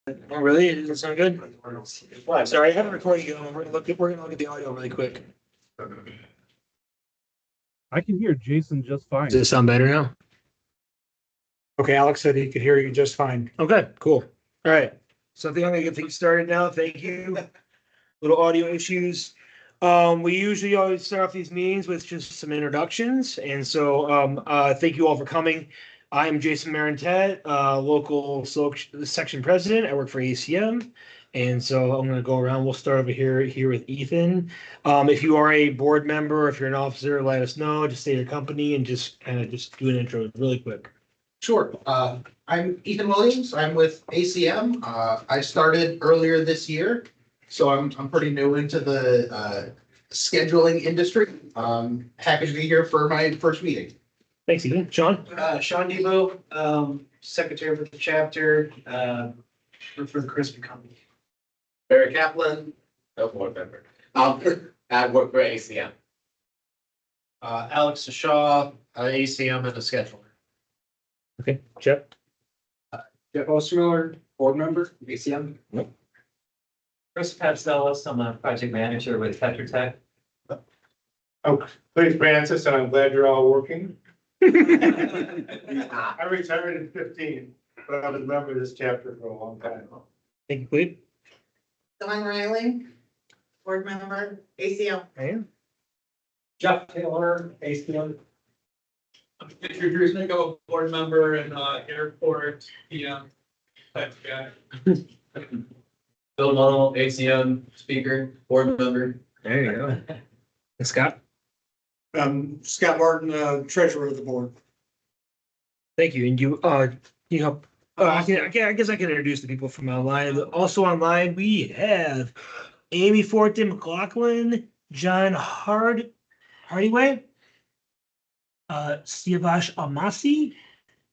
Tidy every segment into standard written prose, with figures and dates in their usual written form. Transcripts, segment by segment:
Oh, really? It doesn't sound good? Sorry, I have a recording going. We're gonna look at the audio really quick. I can hear Jason just fine. Does it sound better now? Okay, Alex said he could hear you just fine. Okay, cool. All right. So I think I'm gonna get things started now. Thank you. Little audio issues. We usually always start off these meetings with just some introductions. And so thank you all for coming. I am Jason Marentet, local section president. I work for ACM. And so I'm going to go around. We'll start over here with Ethan. If you are a board member, if you're an officer, let us know. Just say your company and just kind of just do an intro really quick. Sure. I'm Ethan Williams. I'm with ACM. I started earlier this year, so I'm pretty new into the scheduling industry. Happy to be here for my first meeting. Thanks, Ethan. Sean? Sean Debo, secretary for the chapter, for the Crispy Company. Barry Kaplan, no board member. I work for ACM. Alex Shaw, ACM and a scheduler. Okay. Jeff? Jeff Ostermiller, board member, ACM. Chris Pastellis, I'm a project manager with Tetra Tech. Please, Francis, and I'm glad you're all working. I retired in 15, but I was a member of this chapter for a long time. Thank you, Cleve. Dawn Riley, board member, ACL. And Jeff Taylor, ACM. Richard Drusnigo, board member and airport PM type guy. Bill Munnell, ACM speaker, board member. there you go. And Scott? Scott Martin, treasurer of the board. Thank you. And you help. I guess I can introduce the people from online. Also online, we have Amy Fortin McLaughlin, John Hardyway, Siavash Amasi,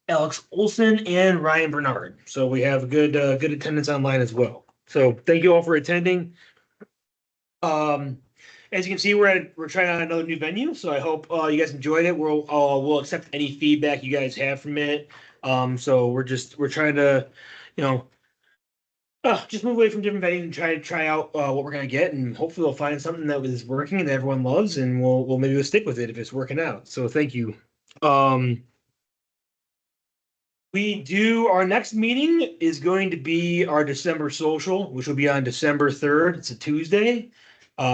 Alex Olson, and Ryan Bernard. So we have good attendance online as well. So thank you all for attending. As you can see, we're trying out another new venue, so I hope you guys enjoyed it. We'll accept any feedback you guys have from it. So we're trying to, just move away from different venues and try out what we're gonna get, and hopefully we'll find something that is working and that everyone loves, and we'll stick with it if it's working out. So thank you. Our next meeting is going to be our December social, which will be on December 3rd. It's a Tuesday.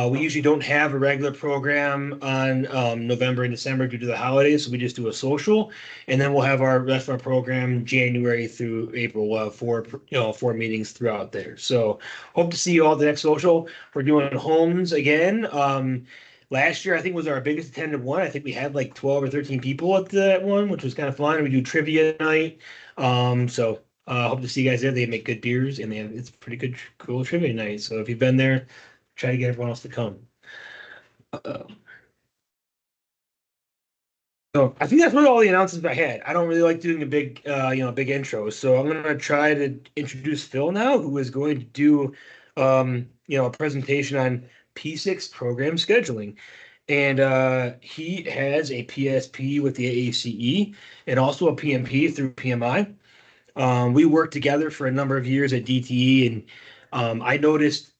We usually don't have a regular program on November and December due to the holidays, so we just do a social, and then we'll have our rest of our program January through April. We'll have four meetings throughout there. So hope to see you all at the next social. We're doing homes again. Last year I think was our biggest attended one. I think we had like 12 or 13 people at that one, which was kind of fun. We do trivia night. So hope to see you guys there. They make good beers and it's a pretty good, cool trivia night. So if you've been there, try to get everyone else to come. So I think that's really all the announcements I had. I don't really like doing a big intro. So I'm gonna try to introduce Phil now, who is going to do, a presentation on P6 program scheduling. And he has a PSP with the AACE and also a PMP through PMI. We worked together for a number of years at DTE, and I noticed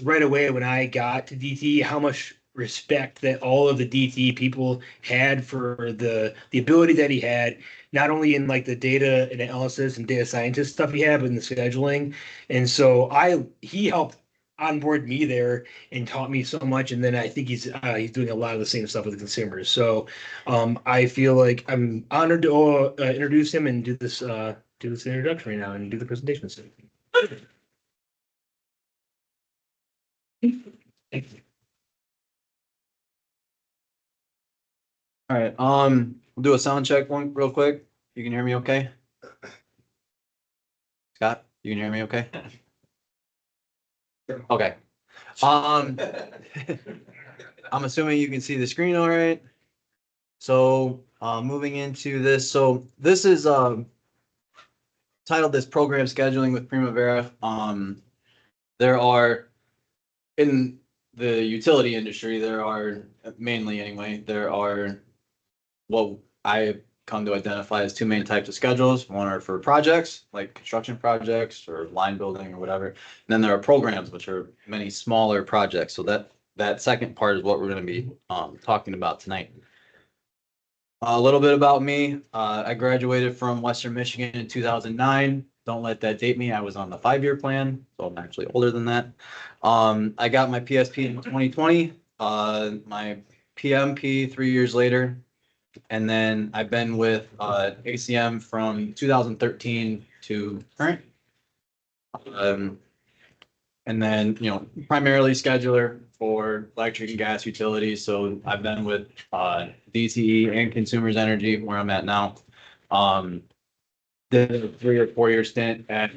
right away when I got to DTE how much respect that all of the DTE people had for the ability that he had, not only in like the data analysis and data scientist stuff he had, but in the scheduling. And so he helped onboard me there and taught me so much. And then I think he's doing a lot of the same stuff with the consumers. So I feel like I'm honored to introduce him and do this introduction right now and do the presentation. Thank you. All right, we'll do a sound check one real quick. You can hear me okay? Scott, you can hear me okay? Okay. I'm assuming you can see the screen all right. So moving into this. So this is titled this program scheduling with Primavera. There are in the utility industry, there are mainly anyway, there are what I come to identify as two main types of schedules. One are for projects, like construction projects or line building or whatever. And then there are programs, which are many smaller projects. So that second part is what we're going to be talking about tonight. A little bit about me. I graduated from Western Michigan in 2009. Don't let that date me. I was on the 5-year plan, so I'm actually older than that. I got my PSP in 2020, my PMP 3 years later. And then I've been with ACM from 2013 to current. And then, primarily scheduler for electric and gas utilities. So I've been with DTE and Consumers Energy, where I'm at now. Did a 3 or 4 year stint at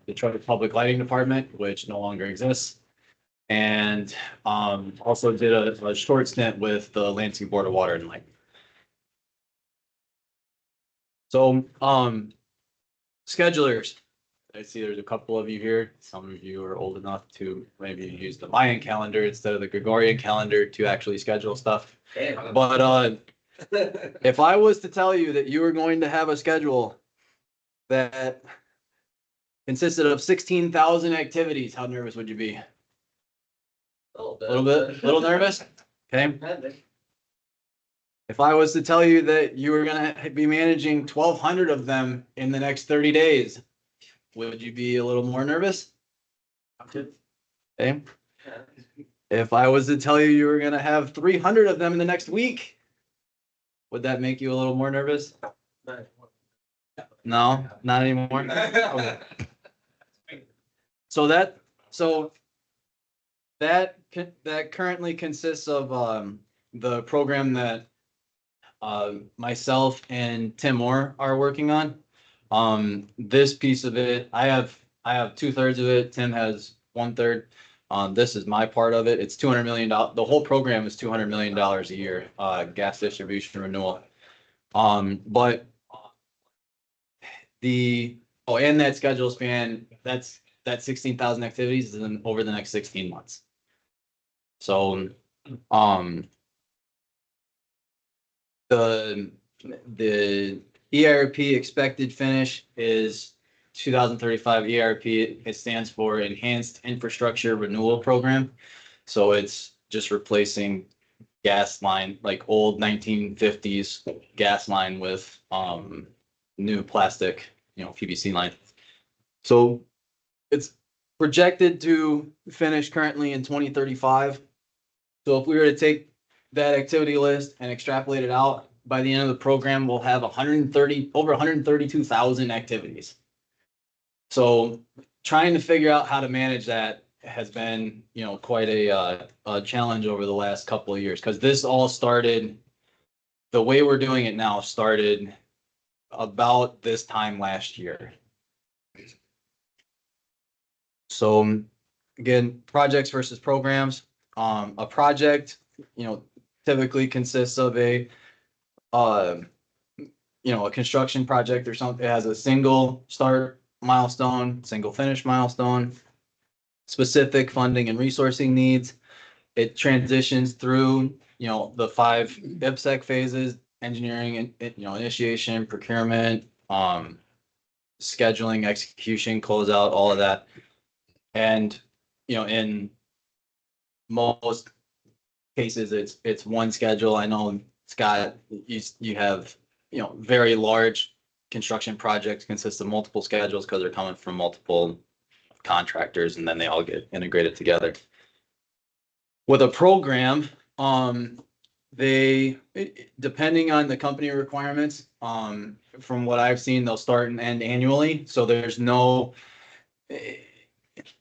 Detroit Public Lighting Department, which no longer exists. And also did a short stint with the Lansing Board of Water and Light. So schedulers. I see there's a couple of you here. Some of you are old enough to maybe use the Mayan calendar instead of the Gregorian calendar to actually schedule stuff. But if I was to tell you that you were going to have a schedule that consisted of 16,000 activities, how nervous would you be? A little A little nervous? Okay. If I was to tell you that you were going to be managing 1,200 of them in the next 30 days, would you be a little more nervous? Okay. If I was to tell you you were going to have 300 of them in the next week, would that make you a little more nervous? No, not anymore. Okay. So that currently consists of the program that myself and Tim Moore are working on. This piece of it, I have 2/3 of it. Tim has 1/3. This is my part of it. It's $200 million. The whole program is $200 million a year, gas distribution renewal. But and that schedule span, that 16,000 activities is over the next 16 months. So, the ERP expected finish is 2035 ERP. It stands for Enhanced Infrastructure Renewal Program. So it's just replacing gas line, like old 1950s gas line with new plastic, PVC line. So it's projected to finish currently in 2035. So if we were to take that activity list and extrapolate it out, by the end of the program, we'll have over 132,000 activities. So trying to figure out how to manage that has been, quite a challenge over the last couple of years, because this all started, the way we're doing it now started about this time last year. So again, projects versus programs. A project, typically consists of a construction project or something. It has a single start milestone, single finish milestone, specific funding and resourcing needs. It transitions through, the 5 IPSEC phases: engineering, initiation, procurement, scheduling, execution, closeout, all of that. And, in most cases, it's one schedule. I know, Scott, you have, very large construction projects consist of multiple schedules because they're coming from multiple contractors, and then they all get integrated together. With a program, depending on the company requirements, from what I've seen, they'll start and end annually. So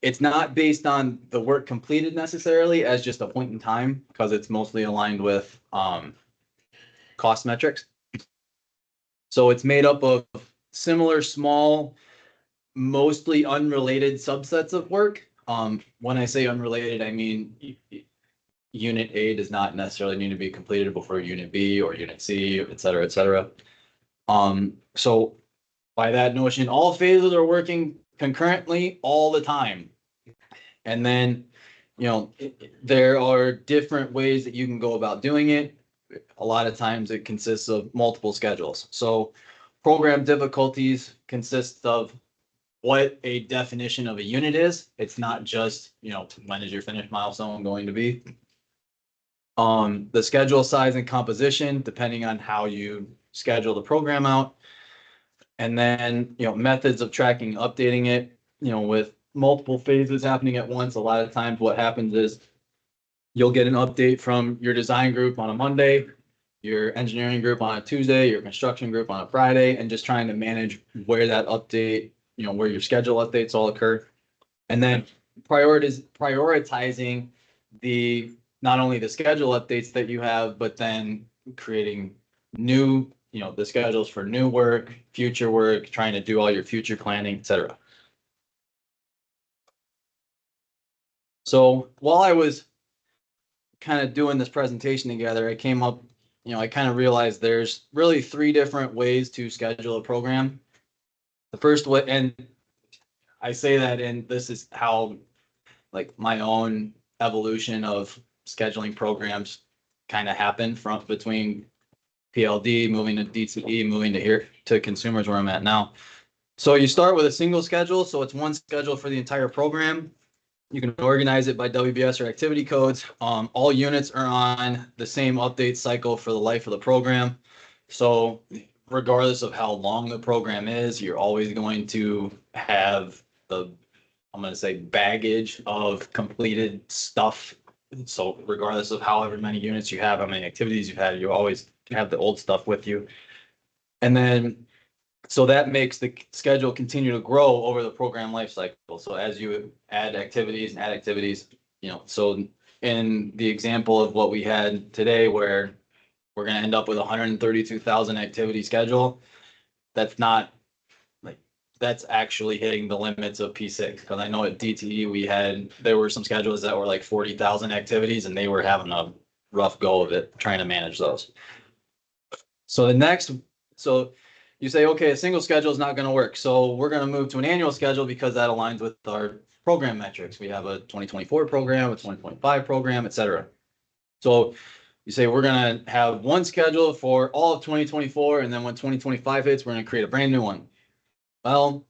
it's not based on the work completed necessarily as just a point in time, because it's mostly aligned with cost metrics. So it's made up of similar, small, mostly unrelated subsets of work. When I say unrelated, I mean Unit A does not necessarily need to be completed before Unit B or Unit C, et cetera, et cetera. So by that notion, all phases are working concurrently all the time. And then, there are different ways that you can go about doing it. a lot of times it consists of multiple schedules. So program difficulties consist of what a definition of a unit is. It's not just, when is your finish milestone going to be? The schedule size and composition, depending on how you schedule the program out. And then, methods of tracking, updating it, with multiple phases happening at once. A lot of times what happens is you'll get an update from your design group on a Monday, your engineering group on a Tuesday, your construction group on a Friday, and just trying to manage where that update, where your schedule updates all occur. And then prioritizing not only the schedule updates that you have, but then creating new, the schedules for new work, future work, trying to do all your future planning, etc. So while I was kind of doing this presentation together, I came up, I kind of realized there's really 3 different ways to schedule a program. The first way, and I say that, and this is how, like, my own evolution of scheduling programs kind of happened from between PLD, moving to DTE, moving to here to consumers where I'm at now. So you start with a single schedule. So it's one schedule for the entire program. You can organize it by WBS or activity codes. All units are on the same update cycle for the life of the program. So regardless of how long the program is, you're always going to have I'm going to say, baggage of completed stuff. So regardless of however many units you have, how many activities you've had, you always have the old stuff with you. And then, so that makes the schedule continue to grow over the program life cycle. So as you add activities, so in the example of what we had today, where we're going to end up with 132,000 activity schedule, that's actually hitting the limits of P6. Because I know at DTE there were some schedules that were like 40,000 activities, and they were having a rough go of it trying to manage those. So you say, okay, a single schedule is not going to work. So we're going to move to an annual schedule because that aligns with our program metrics. We have a 2024 program, a 2025 program, etc. So you say we're going to have one schedule for all of 2024, and then when 2025 hits, we're going to create a brand new one. Well,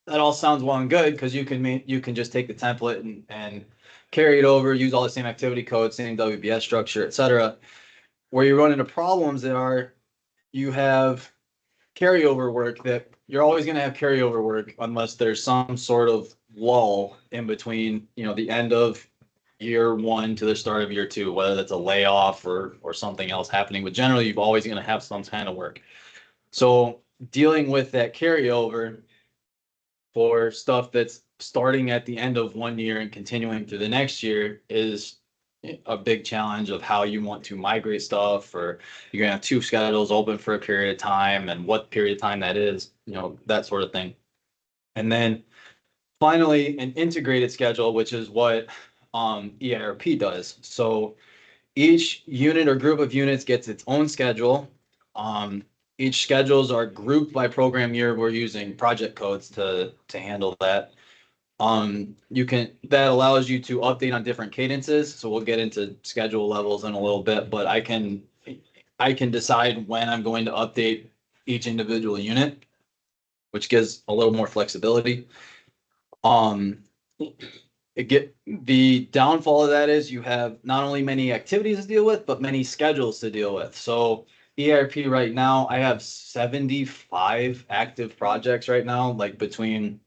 that all sounds well and good because you can just take the template and carry it over, use all the same activity codes, same WBS structure, etc. Where you run into problems you have carryover work that you're always going to have carryover work unless there's some sort of lull in between, the end of year 1 to the start of year 2, whether that's a layoff or something else happening. But generally, you're always going to have some kind of work. So dealing with that carryover for stuff that's starting at the end of 1 year and continuing through the next year is a big challenge of how you want to migrate stuff, or you're gonna have 2 schedules open for a period of time and what period of time that is, that sort of thing. And then finally, an integrated schedule, which is what EIRP does. So each unit or group of units gets its own schedule. Each schedules are grouped by program year. We're using project codes to handle that. That allows you to update on different cadences. So we'll get into schedule levels in a little bit, but I can decide when I'm going to update each individual unit, which gives a little more flexibility. The downfall of that is you have not only many activities to deal with, but many schedules to deal with. So EIRP right now, I have 75 active projects right now, like between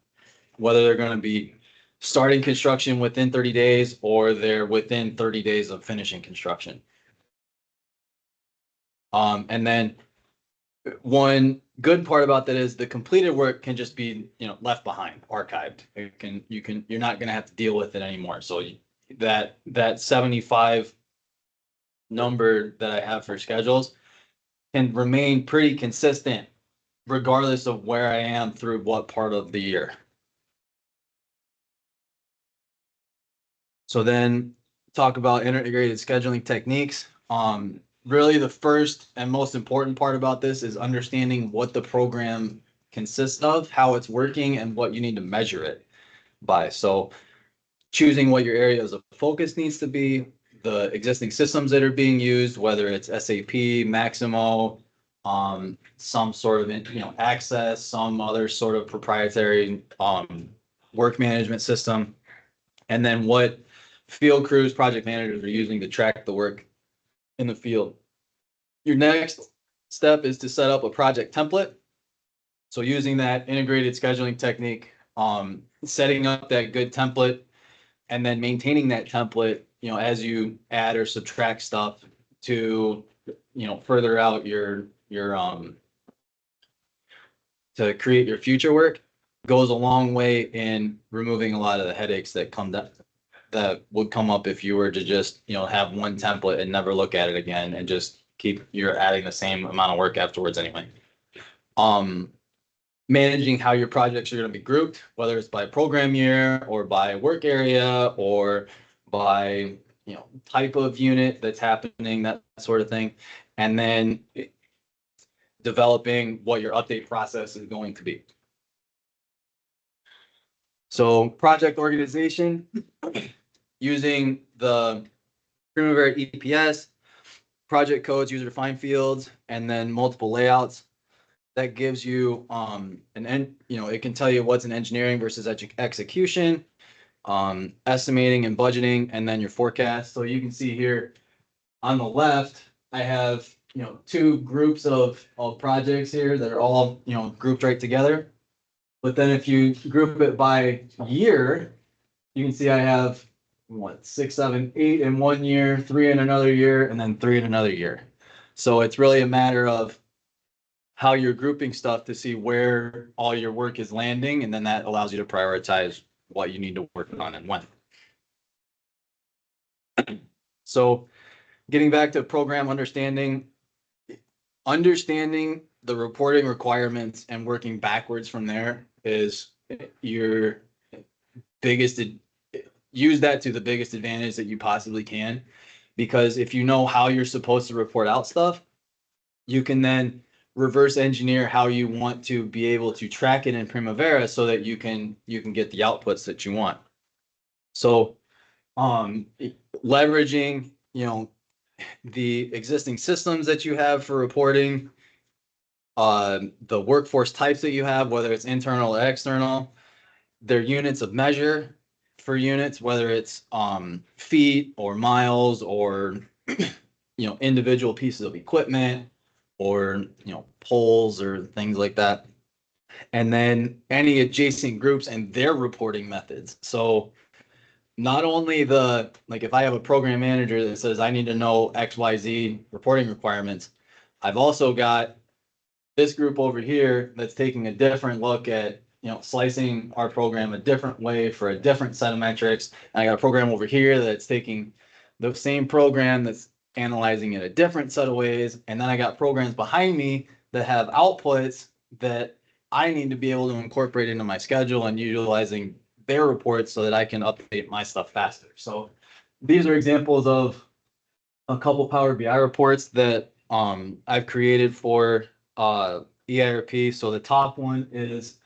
whether they're going to be starting construction within 30 days or they're within 30 days of finishing construction. And then one good part about that is the completed work can just be, left behind, archived. You're not going to have to deal with it anymore. So that 75 number that I have for schedules can remain pretty consistent regardless of where I am through what part of the year. So then talk about integrated scheduling techniques. Really the first and most important part about this is understanding what the program consists of, how it's working, and what you need to measure it by. So choosing what your areas of focus needs to be, the existing systems that are being used, whether it's SAP, Maximo, some sort of, Access, some other sort of proprietary, work management system. And then what field crews, project managers are using to track the work in the field. Your next step is to set up a project template. So using that integrated scheduling technique, setting up that good template and then maintaining that template, as you add or subtract stuff to, further out your to create your future work goes a long way in removing a lot of the headaches that that would come up if you were to just, have one template and never look at it again and just you're adding the same amount of work afterwards anyway. Managing how your projects are going to be grouped, whether it's by program year or by work area or by, type of unit that's happening, that sort of thing. And then developing what your update process is going to be. So project organization, using the Primavera EPS, project codes, user defined fields, and then multiple layouts. That gives you it can tell you what's in engineering versus execution, estimating and budgeting, and then your forecast. So you can see here on the left, I have, two groups of projects here that are all, grouped right together. But then if you group it by year, you can see I have 6, 7, 8 in 1 year, 3 in another year, and then 3 in another year. So it's really a matter of how you're grouping stuff to see where all your work is landing, and then that allows you to prioritize what you need to work on and when. So getting back to program understanding the reporting requirements and working backwards from there is your biggest, use that to the biggest advantage that you possibly can. Because if you know how you're supposed to report out stuff, you can then reverse engineer how you want to be able to track it in Primavera so that you can get the outputs that you want. So leveraging, the existing systems that you have for reporting, the workforce types that you have, whether it's internal or external, their units of measure for units, whether it's feet or miles or individual pieces of equipment or poles or things like that. And then any adjacent groups and their reporting methods. So not only if I have a program manager that says I need to know XYZ reporting requirements, I've also got this group over here that's taking a different look at slicing our program a different way for a different set of metrics. And I got a program over here that's taking the same program that's analyzing it a different set of ways. And then I got programs behind me that have outputs that I need to be able to incorporate into my schedule and utilizing their reports so that I can update my stuff faster. So these are examples of a couple Power BI reports that I've created for EIRP. So the top one is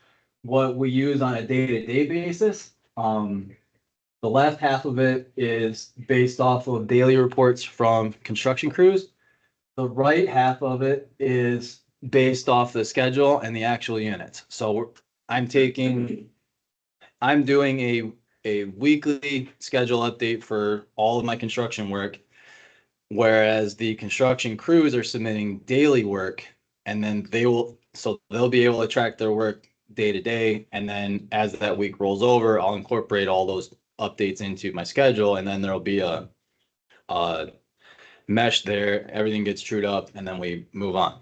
what we use on a day-to-day basis. The left half of it is based off of daily reports from construction crews. The right half of it is based off the schedule and the actual units. So I'm doing a weekly schedule update for all of my construction work, whereas the construction crews are submitting daily work, and then they'll be able to track their work day to day. And then as that week rolls over, I'll incorporate all those updates into my schedule, and then there'll be a mesh there. Everything gets trued up, and then we move on.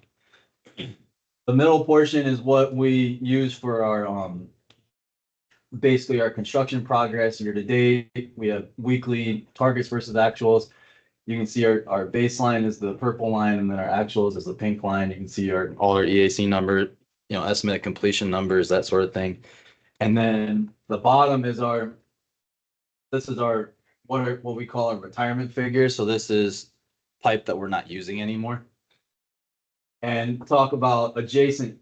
The middle portion is what we use for our basically our construction progress year to date. We have weekly targets versus actuals. You can see our baseline is the purple line, and then our actuals is the pink line. You can see all our EAC numbers, estimate completion numbers, that sort of thing. And then the bottom is what we call our retirement figures. So this is pipe that we're not using anymore. And talk about adjacent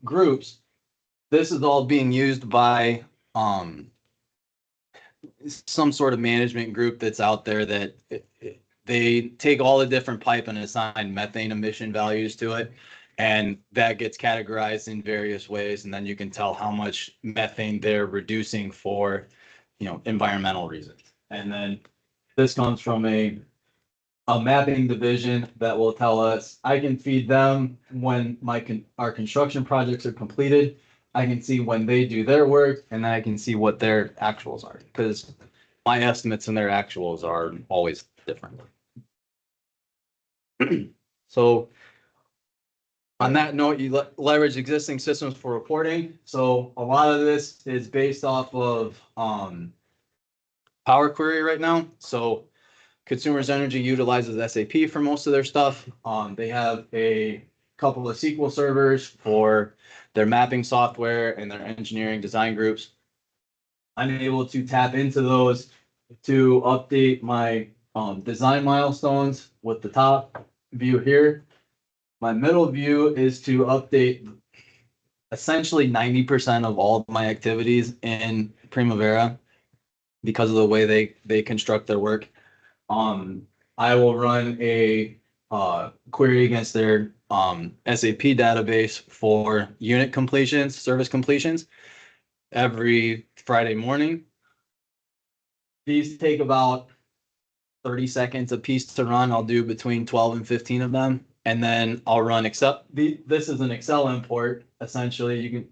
groups. This is all being used by some sort of management group that's out there that they take all the different pipe and assign methane emission values to it. And that gets categorized in various ways. And then you can tell how much methane they're reducing for, environmental reasons. And then this comes from a mapping division that will tell us, I can feed them when our construction projects are completed. I can see when they do their work, and then I can see what their actuals are, because my estimates and their actuals are always different. So on that note, you leverage existing systems for reporting. So a lot of this is based off of Power Query right now. So Consumers Energy utilizes SAP for most of their stuff. They have a couple of SQL servers for their mapping software and their engineering design groups. I'm able to tap into those to update my design milestones with the top view here. My middle view is to update essentially 90% of all of my activities in Primavera because of the way they construct their work. I will run a query against their SAP database for unit completions, service completions every Friday morning. These take about 30 seconds a piece to run. I'll do between 12 and 15 of them. And then I'll run Excel. This is an Excel import. Essentially,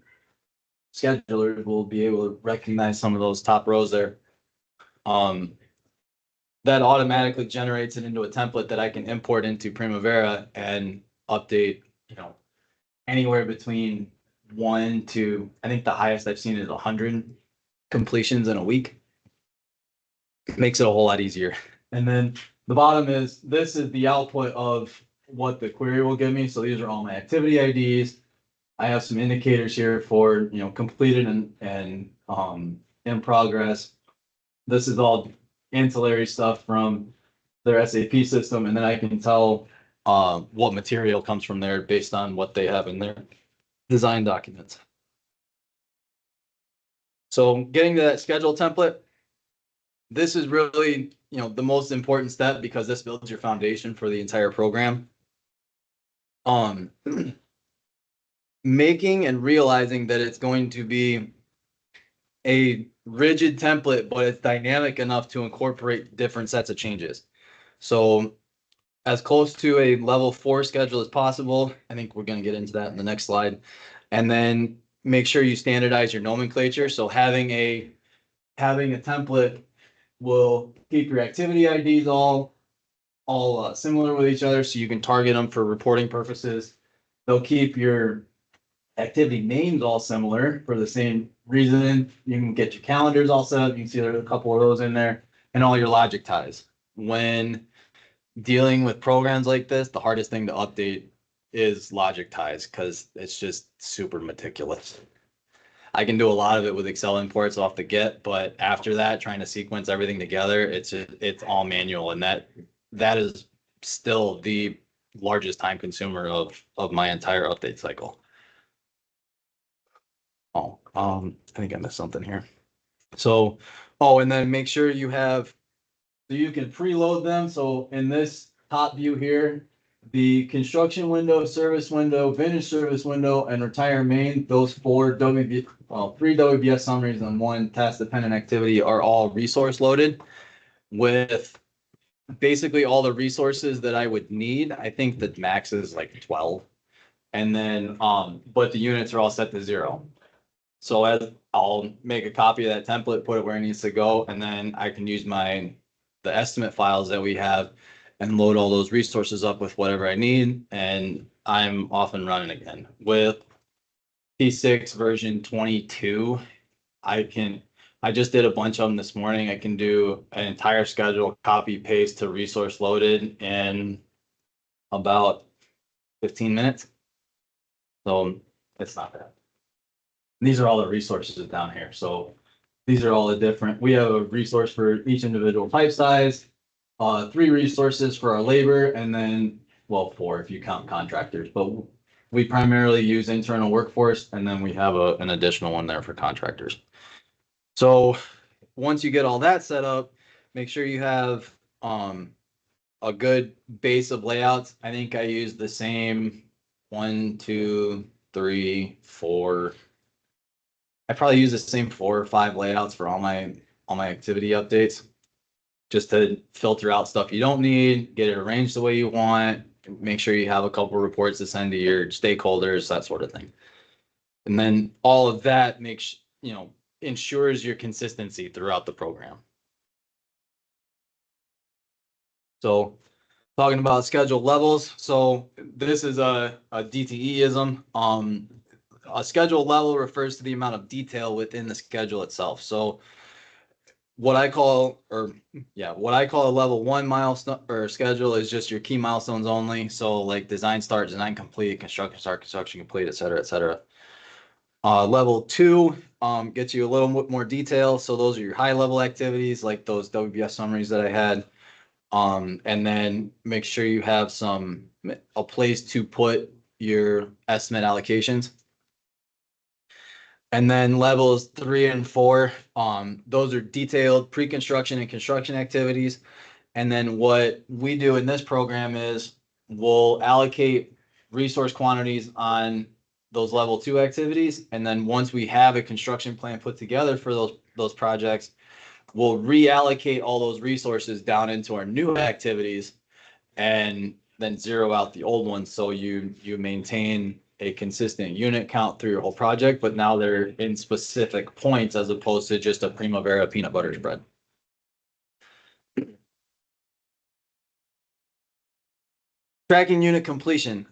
schedulers will be able to recognize some of those top rows there. That automatically generates it into a template that I can import into Primavera and update, anywhere between 1 to, I think the highest I've seen is 100 completions in a week. It makes it a whole lot easier. And then the bottom this is the output of what the query will give me. So these are all my activity IDs. I have some indicators here for, completed and in progress. This is all ancillary stuff from their SAP system, and then I can tell what material comes from there based on what they have in their design documents. So getting to that schedule template, this is really, the most important step because this builds your foundation for the entire program. Making and realizing that it's going to be a rigid template, but it's dynamic enough to incorporate different sets of changes. So as close to a level 4 schedule as possible. I think we're going to get into that in the next slide. And then make sure you standardize your nomenclature. So having a template will keep your activity IDs all similar with each other, so you can target them for reporting purposes. They'll keep your activity names all similar for the same reason. You can get your calendars all set up. You can see there's a couple of those in there, and all your logic ties. When dealing with programs like this, the hardest thing to update is logic ties because it's just super meticulous. I can do a lot of it with Excel imports off the get, but after that, trying to sequence everything together, it's all manual, and that is still the largest time consumer of my entire update cycle. Oh, I think I missed something here. So, and then make sure you have, so you can preload them. So in this top view here, the construction window, service window, vintage service window, and retire main, those three WBS summaries and one task dependent activity are all resource loaded with basically all the resources that I would need. I think the max is like 12. And then, but the units are all set to 0. So I'll make a copy of that template, put it where it needs to go, and then I can use the estimate files that we have and load all those resources up with whatever I need, and I'm off and running again. With P6 version 22, I just did a bunch of them this morning. I can do an entire schedule, copy, paste to resource loaded in about 15 minutes. So it's not bad. These are all the resources down here. So these are all the different, we have a resource for each individual pipe size, 3 resources for our labor, and then, 4 if you count contractors, but we primarily use internal workforce, and then we have an additional one there for contractors. So once you get all that set up, make sure you have a good base of layouts. I think I use the same 1, 2, 3, 4. I probably use the same 4 or 5 layouts for all my activity updates, just to filter out stuff you don't need, get it arranged the way you want, make sure you have a couple reports to send to your stakeholders, that sort of thing. And then all of that makes, ensures your consistency throughout the program. So talking about schedule levels. So this is a DTE-ism. A schedule level refers to the amount of detail within the schedule itself. So what I call a level 1 milestone or schedule is just your key milestones only. So like design start, design complete, construction start, construction complete, et cetera, et cetera. Level 2 gets you a little bit more detail. So those are your high level activities, like those WBS summaries that I had. And then make sure you have a place to put your estimate allocations. And then levels 3 and 4, those are detailed pre-construction and construction activities. And then what we do in this program is we'll allocate resource quantities on those level 2 activities. And then once we have a construction plan put together for those projects, we'll reallocate all those resources down into our new activities and then zero out the old ones. So you maintain a consistent unit count through your whole project, but now they're in specific points as opposed to just a Primavera peanut butter spread. Tracking unit completion.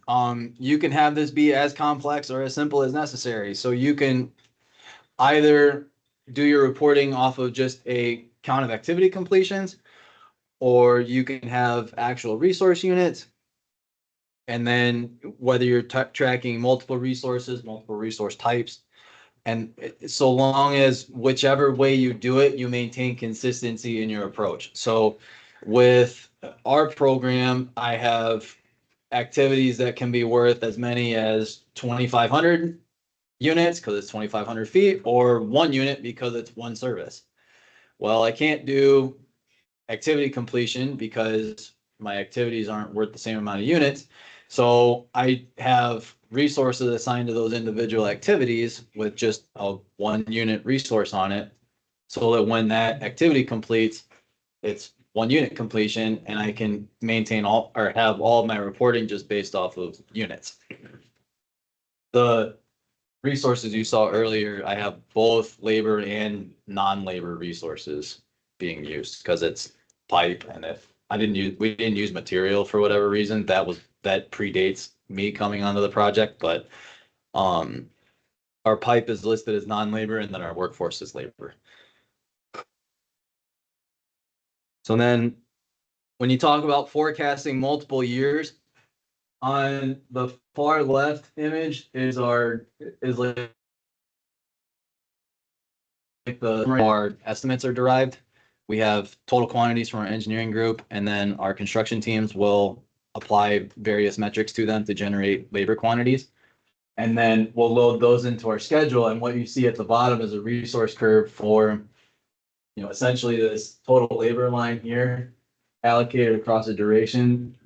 You can have this be as complex or as simple as necessary. So you can either do your reporting off of just a count of activity completions, or you can have actual resource units. And then whether you're tracking multiple resources, multiple resource types, and so long as whichever way you do it, you maintain consistency in your approach. So with our program, I have activities that can be worth as many as 2,500 units because it's 2,500 feet, or 1 unit because it's 1 service. Well, I can't do activity completion because my activities aren't worth the same amount of units. So I have resources assigned to those individual activities with just a 1 unit resource on it, so that when that activity completes, it's 1 unit completion, and I can maintain have all of my reporting just based off of units. The resources you saw earlier, I have both labor and non-labor resources being used because it's pipe, and if we didn't use material for whatever reason, that predates me coming onto the project, but our pipe is listed as non-labor, and then our workforce is labor. So then when you talk about forecasting multiple years, on the far left image is our estimates are derived. We have total quantities from our engineering group, and then our construction teams will apply various metrics to them to generate labor quantities. And then we'll load those into our schedule. And what you see at the bottom is a resource curve for, essentially this total labor line here allocated across a duration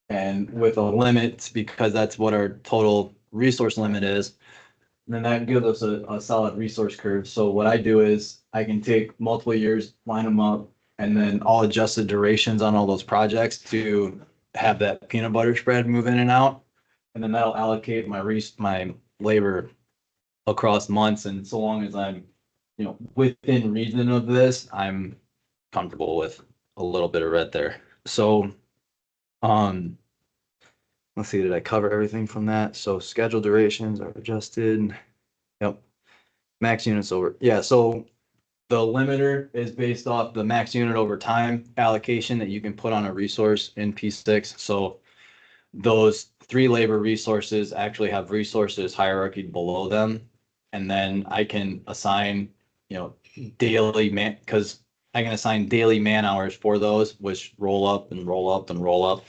and with a limit, because that's what our total resource limit is. And then that gives us a solid resource curve. So what I do is I can take multiple years, line them up, and then I'll adjust the durations on all those projects to have that peanut butter spread move in and out. And then that'll allocate my labor across months. And so long as I'm, within reason of this, I'm comfortable with a little bit of red there. So, let's see, did I cover everything from that? So schedule durations are adjusted. Yep. Max units over. Yeah. So the limiter is based off the max unit over time allocation that you can put on a resource in P6. So those 3 labor resources actually have resources hierarchy below them. And then I can assign, daily because I can assign daily man hours for those, which roll up and roll up and roll up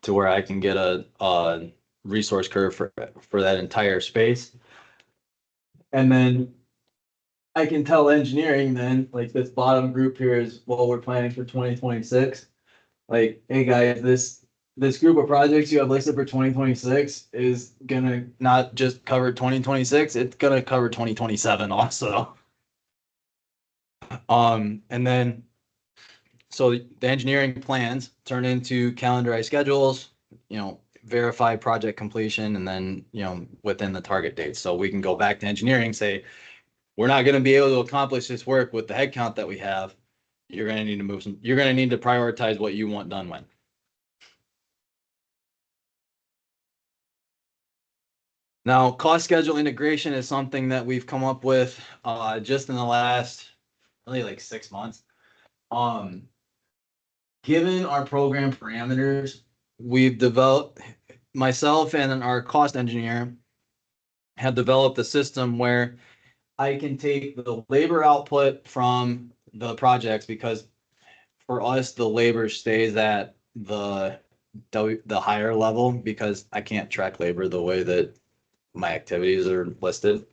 to where I can get a resource curve for that entire space. And then I can tell engineering then, like this bottom group here is what we're planning for 2026. Like, hey guys, this group of projects you have listed for 2026 is gonna not just cover 2026, it's gonna cover 2027 also. And then, so the engineering plans turn into calendarized schedules, verify project completion, and then, within the target date. So we can go back to engineering, say, we're not gonna be able to accomplish this work with the headcount that we have. You're gonna need to you're gonna need to prioritize what you want done when. Now, cost schedule integration is something that we've come up with just in the last really like 6 months. Given our program parameters, we've developed, myself and our cost engineer have developed a system where I can take the labor output from the projects, because for us, the labor stays at the higher level because I can't track labor the way that my activities are listed.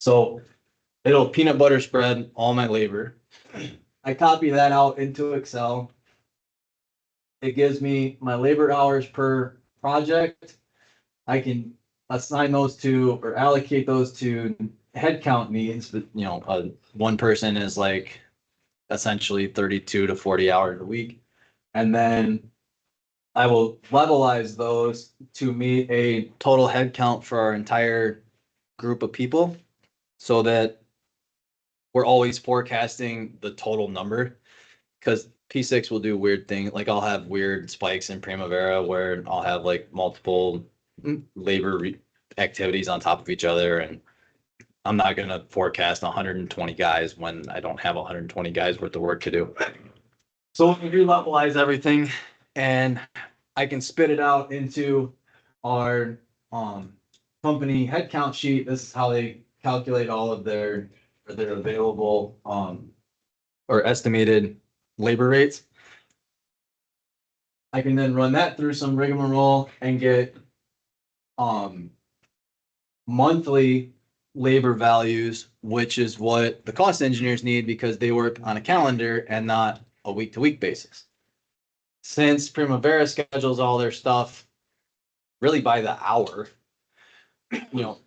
So it'll peanut butter spread all my labor. I copy that out into Excel. It gives me my labor hours per project. I can assign those to or allocate those to headcount needs, but one person is like essentially 32 to 40 hours a week. And then I will levelize those to meet a total headcount for our entire group of people so that we're always forecasting the total number, because P6 will do weird things. Like I'll have weird spikes in Primavera where I'll have like multiple labor activities on top of each other. And I'm not going to forecast 120 guys when I don't have 120 guys worth of work to do. So we levelize everything and I can spit it out into our company headcount sheet. This is how they calculate all of their available or estimated labor rates. I can then run that through some rigmarole and get monthly labor values, which is what the cost engineers need because they work on a calendar and not a week-to-week basis. Since Primavera schedules all their stuff really by the hour,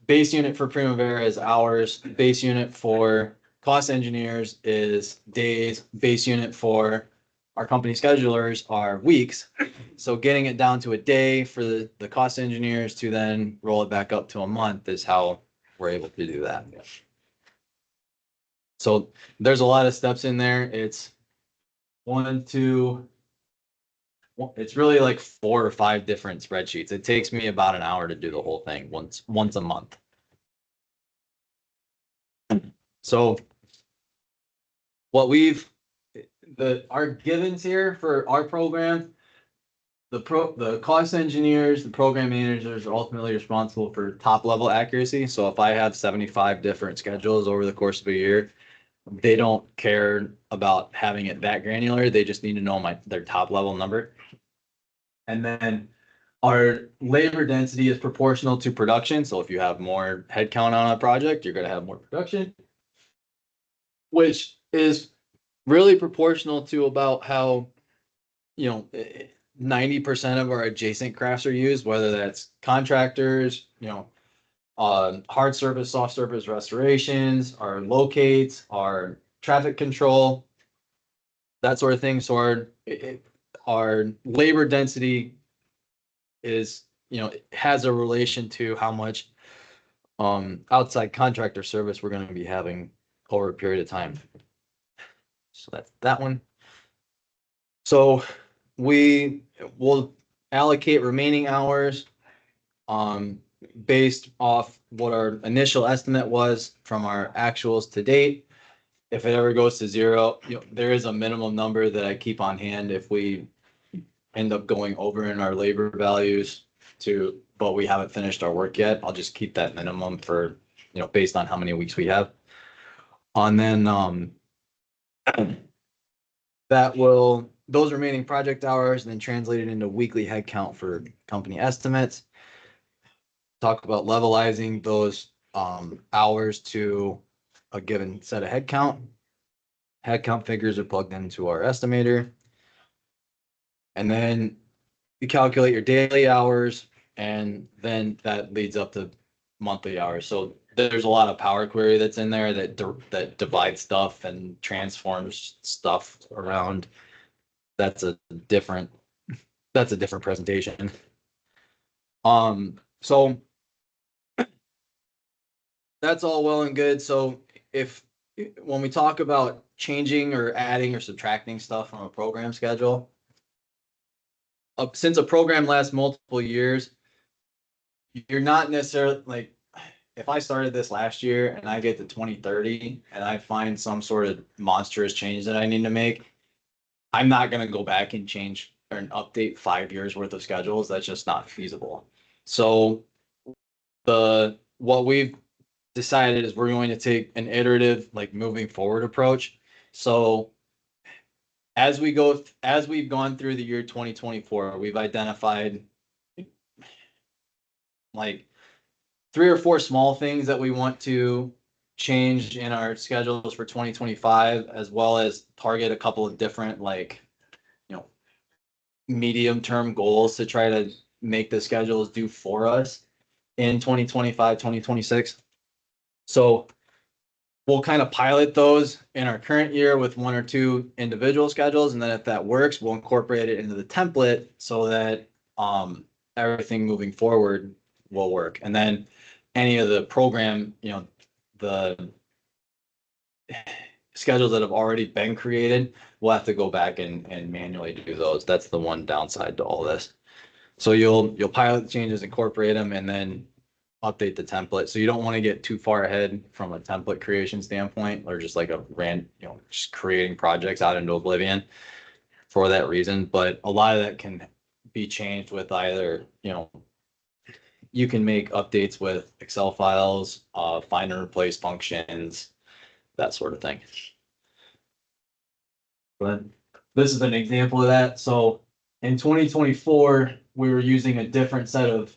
base unit for Primavera is hours, base unit for cost engineers is days, base unit for our company schedulers are weeks. So getting it down to a day for the cost engineers to then roll it back up to a month is how we're able to do that. So there's a lot of steps in there. It's it's really like 4 or 5 different spreadsheets. It takes me about an hour to do the whole thing once a month. So our givens here for our program, the cost engineers, the program managers are ultimately responsible for top level accuracy. So if I have 75 different schedules over the course of a year, they don't care about having it that granular. They just need to know their top level number. And then our labor density is proportional to production. So if you have more headcount on a project, you're going to have more production, which is really proportional to about how, 90% of our adjacent crafts are used, whether that's contractors, hard surface, soft surface restorations, our locates, our traffic control, that sort of thing. So our labor density is, it has a relation to how much outside contractor service we're going to be having over a period of time. So that's that one. So we will allocate remaining hours based off what our initial estimate was from our actuals to date. If it ever goes to 0, there is a minimum number that I keep on hand if we end up going over in our labor values but we haven't finished our work yet. I'll just keep that minimum for, based on how many weeks we have. And then those remaining project hours then translated into weekly headcount for company estimates. Talk about levelizing those hours to a given set of head count. Head count figures are plugged into our estimator. And then you calculate your daily hours, and then that leads up to monthly hours. So there's a lot of Power Query that's in there that divides stuff and transforms stuff around. That's a different presentation. So that's all well and good. So when we talk about changing or adding or subtracting stuff from a program schedule, since a program lasts multiple years, you're not necessarily like, if I started this last year and I get to 2030 and I find some sort of monstrous change that I need to make, I'm not going to go back and change or update 5 years worth of schedules. That's just not feasible. So what we've decided is we're going to take an iterative, like moving forward approach. So as we've gone through the year 2024, we've identified like 3 or 4 small things that we want to change in our schedules for 2025, as well as target a couple of different, like, medium term goals to try to make the schedules do for us in 2025, 2026. So we'll kind of pilot those in our current year with 1 or 2 individual schedules. And then if that works, we'll incorporate it into the template so that everything moving forward will work. And then any of the program, the schedules that have already been created, we'll have to go back and manually do those. That's the one downside to all this. So you'll pilot the changes, incorporate them, and then update the template. So you don't want to get too far ahead from a template creation standpoint, or just like just creating projects out into oblivion for that reason. But a lot of that can be changed with either, you can make updates with Excel files, find and replace functions, that sort of thing. But this is an example of that. So in 2024, we were using a different set of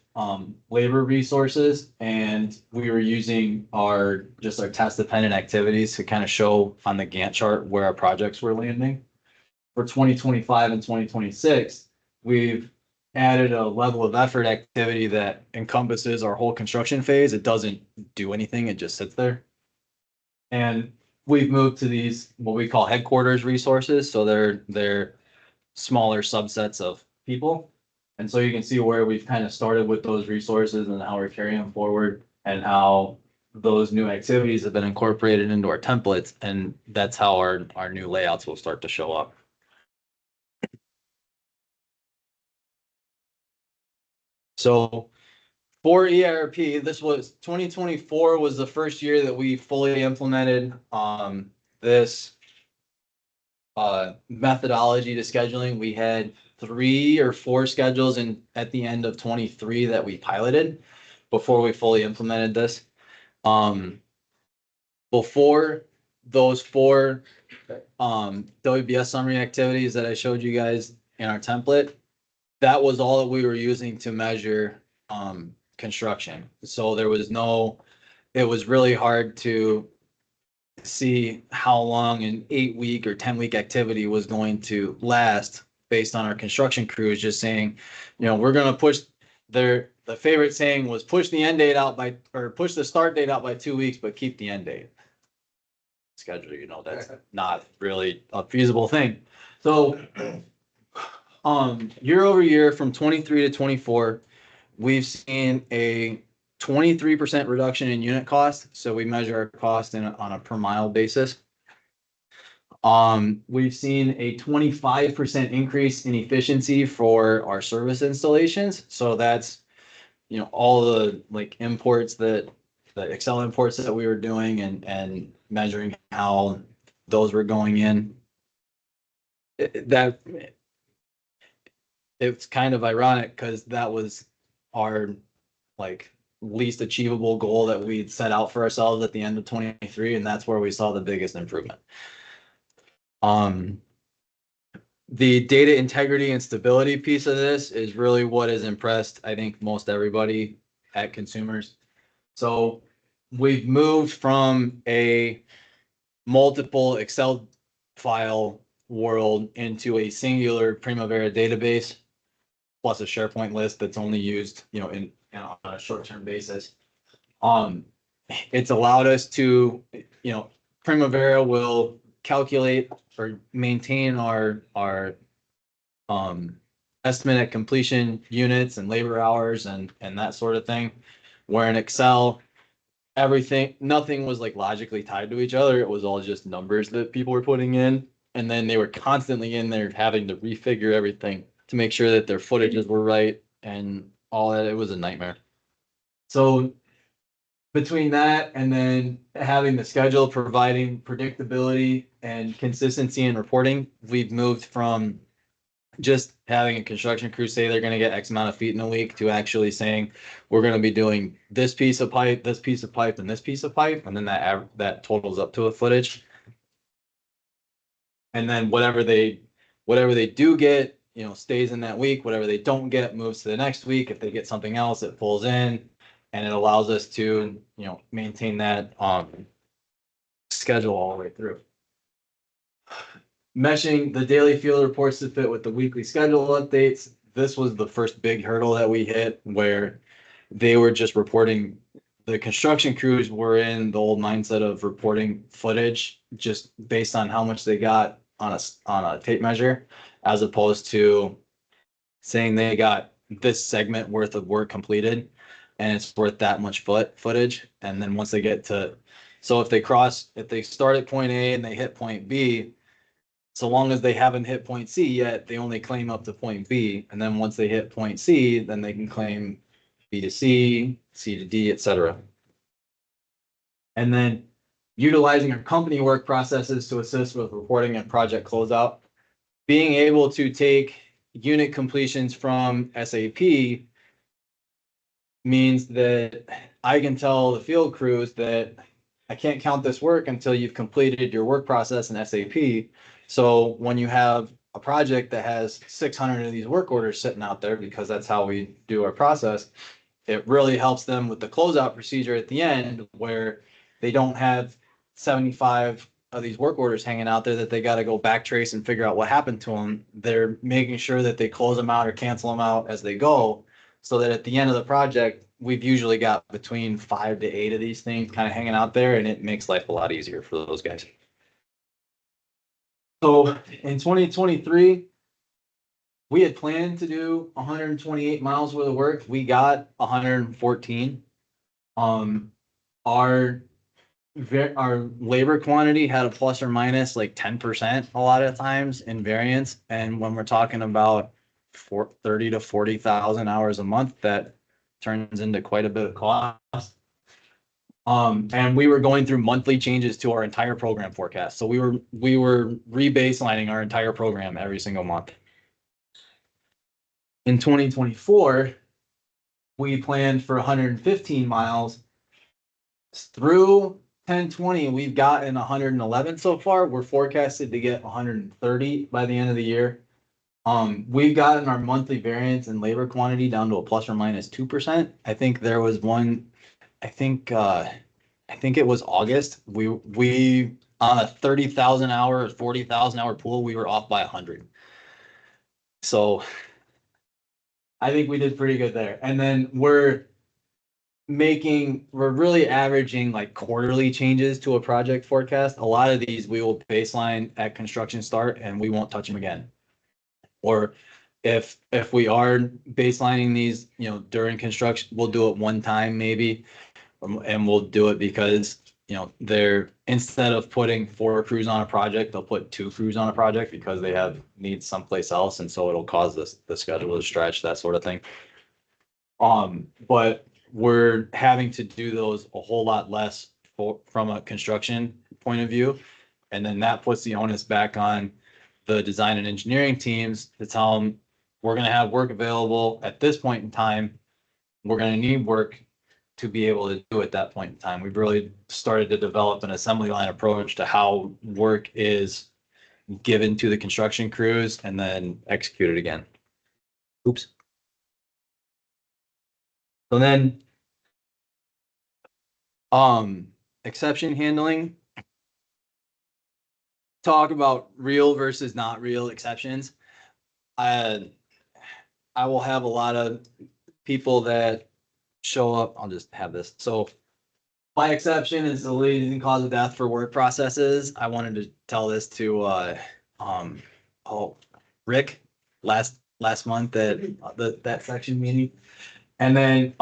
labor resources, and we were using our test dependent activities to kind of show on the Gantt chart where our projects were landing. For 2025 and 2026, we've added a level of effort activity that encompasses our whole construction phase. It doesn't do anything, it just sits there. And we've moved to these, what we call headquarters resources. So they're smaller subsets of people. And so you can see where we've kind of started with those resources and how we're carrying them forward, and how those new activities have been incorporated into our templates. And that's how our new layouts will start to show up. So for ERP, this was 2024 was the first year that we fully implemented this methodology to scheduling. We had 3 or 4 schedules at the end of 23 that we piloted before we fully implemented this. Before those 4 WBS summary activities that I showed you guys in our template, that was all that we were using to measure construction. So it was really hard to see how long an 8-week or 10-week activity was going to last based on our construction crews just saying, we're going to push the favorite saying was push the end date out push the start date out by 2 weeks, but keep the end date schedule. That's not really a feasible thing. So year over year from 23 to 24, we've seen a 23% reduction in unit cost. So we measure our cost on a per mile basis. We've seen a 25% increase in efficiency for our service installations. So that's, all the imports the Excel imports that we were doing and measuring how those were going in. It's kind of ironic because that was our least achievable goal that we'd set out for ourselves at the end of 23, and that's where we saw the biggest improvement. The data integrity and stability piece of this is really what has impressed, I think, most everybody at Consumers. So we've moved from a multiple Excel file world into a singular Primavera database plus a SharePoint list that's only used, on a short-term basis. It's allowed us to, Primavera will calculate or maintain our estimate at completion units and labor hours and that sort of thing. Where in Excel, nothing was like logically tied to each other. It was all just numbers that people were putting in. And then they were constantly in there having to refigure everything to make sure that their footages were right and all that. It was a nightmare. So between that and then having the schedule providing predictability and consistency in reporting, we've moved from just having a construction crew say they're going to get X amount of feet in a week to actually saying we're going to be doing this piece of pipe, this piece of pipe, and this piece of pipe, and then that totals up to a footage. And then whatever they do get, stays in that week. Whatever they don't get moves to the next week. If they get something else, it pulls in, and it allows us to maintain that schedule all the way through. Meshing the daily field reports to fit with the weekly schedule updates. This was the first big hurdle that we hit where they were just reporting. The construction crews were in the old mindset of reporting footage just based on how much they got on a tape measure, as opposed to saying they got this segment worth of work completed and it's worth that much footage. And then once they get to, so if they start at point A and they hit point B, so long as they haven't hit point C yet, they only claim up to point B. And then once they hit point C, then they can claim B to C, C to D, etc. And then utilizing our company work processes to assist with reporting and project closeout. Being able to take unit completions from SAP means that I can tell the field crews that I can't count this work until you've completed your work process in SAP. So when you have a project that has 600 of these work orders sitting out there, because that's how we do our process, it really helps them with the closeout procedure at the end where they don't have 75 of these work orders hanging out there that they got to go backtrace and figure out what happened to them. They're making sure that they close them out or cancel them out as they go, so that at the end of the project, we've usually got between 5 to 8 of these things kind of hanging out there, and it makes life a lot easier for those guys. So in 2023, we had planned to do 128 miles worth of work. We got 114. Our labor quantity had a plus or minus like 10% a lot of times in variance. And when we're talking about 30 to 40,000 hours a month, that turns into quite a bit of cost. And we were going through monthly changes to our entire program forecast. So we were rebaselining our entire program every single month. In 2024, we planned for 115 miles. Through 10/20, we've gotten 111 so far. We're forecasted to get 130 by the end of the year. We've gotten our monthly variance and labor quantity down to a plus or minus 2%. I think there was one, I think it was August. We on a 30,000 hour, 40,000 hour pool, we were off by 100. So I think we did pretty good there. And then we're really averaging like quarterly changes to a project forecast. A lot of these we will baseline at construction start and we won't touch them again. Or if we are baselining these, during construction, we'll do it one time maybe. And we'll do it because, they're, instead of putting 4 crews on a project, they'll put 2 crews on a project because they have needs someplace else. And so it'll cause the schedule to stretch, that sort of thing. But we're having to do those a whole lot less from a construction point of view. And then that puts the onus back on the design and engineering teams to tell them, we're going to have work available at this point in time. We're going to need work to be able to do at that point in time. We've really started to develop an assembly line approach to how work is given to the construction crews and then executed again. Oops. So then Exception handling. Talk about real versus not real exceptions. I will have a lot of people that show up. I'll just have this. So my exception is the leading cause of death for work processes. I wanted to tell this to Rick last month at that section meeting. And then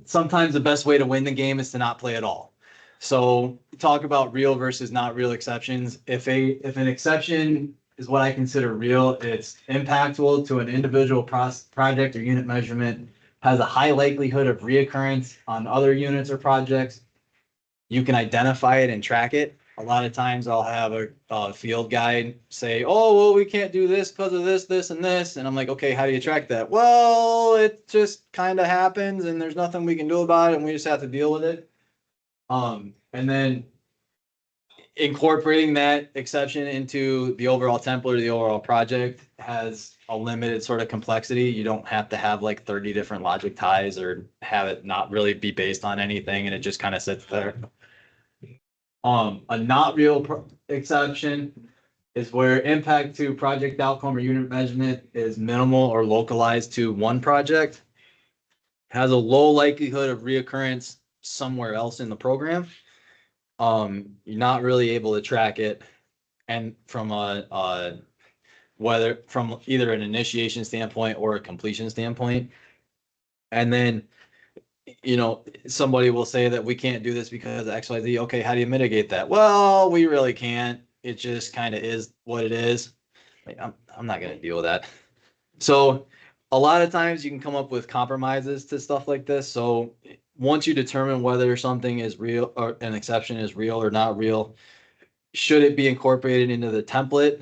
sometimes the best way to win the game is to not play at all. So talk about real versus not real exceptions. If an exception is what I consider real, it's impactful to an individual project or unit measurement, has a high likelihood of reoccurrence on other units or projects. You can identify it and track it. A lot of times I'll have a field guide say, oh, well, we can't do this because of this, this, and this. And I'm like, okay, how do you track that? Well, it just kind of happens and there's nothing we can do about it and we just have to deal with it. And then incorporating that exception into the overall template or the overall project has a limited sort of complexity. You don't have to have like 30 different logic ties or have it not really be based on anything and it just kind of sits there. A not real exception is where impact to project outcome or unit measurement is minimal or localized to one project, has a low likelihood of reoccurrence somewhere else in the program. You're not really able to track it, and from whether from either an initiation standpoint or a completion standpoint. And then, you know, somebody will say that we can't do this because of XYZ. Okay, how do you mitigate that? Well, we really can't. It just kind of is what it is. I'm not going to deal with that. So a lot of times you can come up with compromises to stuff like this. So once you determine whether something is real or an exception is real or not real, should it be incorporated into the template